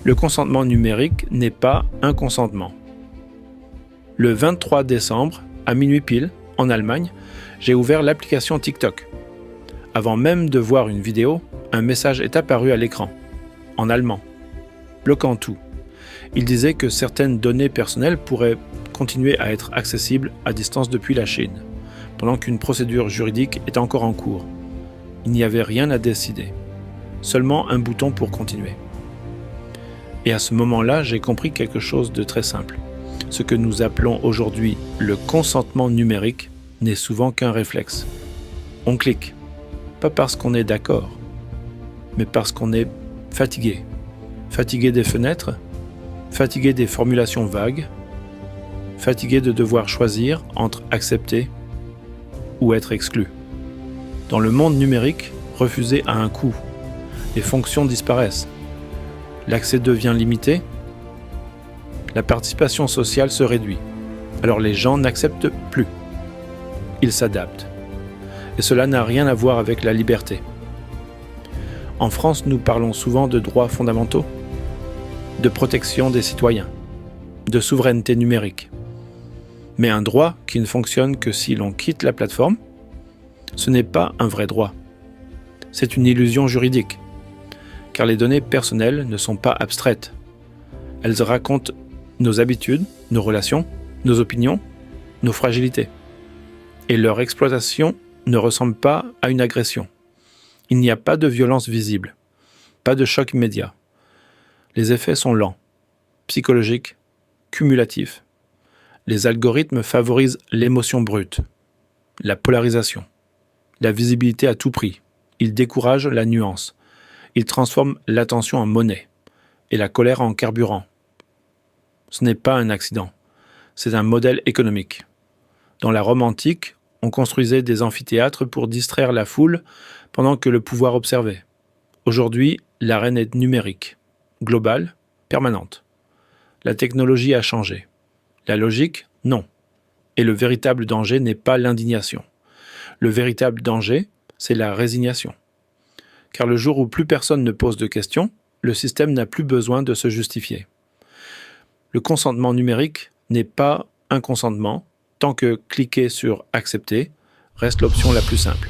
Le consentement numérique n'est pas un consentement. Le 23 décembre, à minuit pile, en Allemagne, j'ai ouvert l'application TikTok. Avant même de voir une vidéo, un message est apparu à l'écran, en allemand, bloquant tout. Il disait que certaines données personnelles pourraient continuer à être accessibles à distance depuis la Chine, pendant qu'une procédure juridique est encore en cours. Il n'y avait rien à décider, seulement un bouton pour continuer. Et à ce moment-là, j'ai compris quelque chose de très simple. Ce que nous appelons aujourd'hui le consentement numérique n'est souvent qu'un réflexe. On clique, pas parce qu'on est d'accord, mais parce qu'on est fatigué. Fatigué des fenêtres, fatigué des formulations vagues, fatigué de devoir choisir entre accepter ou être exclu. Dans le monde numérique, refuser a un coût. Les fonctions disparaissent. L'accès devient limité. La participation sociale se réduit. Alors les gens n'acceptent plus. Ils s'adaptent. Et cela n'a rien à voir avec la liberté. En France, nous parlons souvent de droits fondamentaux, de protection des citoyens, de souveraineté numérique. Mais un droit qui ne fonctionne que si l'on quitte la plateforme, ce n'est pas un vrai droit. C'est une illusion juridique, car les données personnelles ne sont pas abstraites. Elles racontent nos habitudes, nos relations, nos opinions, nos fragilités. Et leur exploitation ne ressemble pas à une agression. Il n'y a pas de violence visible, pas de choc immédiat. Les effets sont lents, psychologiques, cumulatifs. Les algorithmes favorisent l'émotion brute, la polarisation, la visibilité à tout prix. Ils découragent la nuance. Ils transforment l'attention en monnaie et la colère en carburant. Ce n'est pas un accident, c'est un modèle économique. Dans la Rome antique, on construisait des amphithéâtres pour distraire la foule pendant que le pouvoir observait. Aujourd'hui, l'arène est numérique, globale, permanente. La technologie a changé. La logique, non. Et le véritable danger n'est pas l'indignation. Le véritable danger, c'est la résignation. Car le jour où plus personne ne pose de questions, le système n'a plus besoin de se justifier. Le consentement numérique n'est pas un consentement tant que cliquer sur « Accepter » reste l'option la plus simple.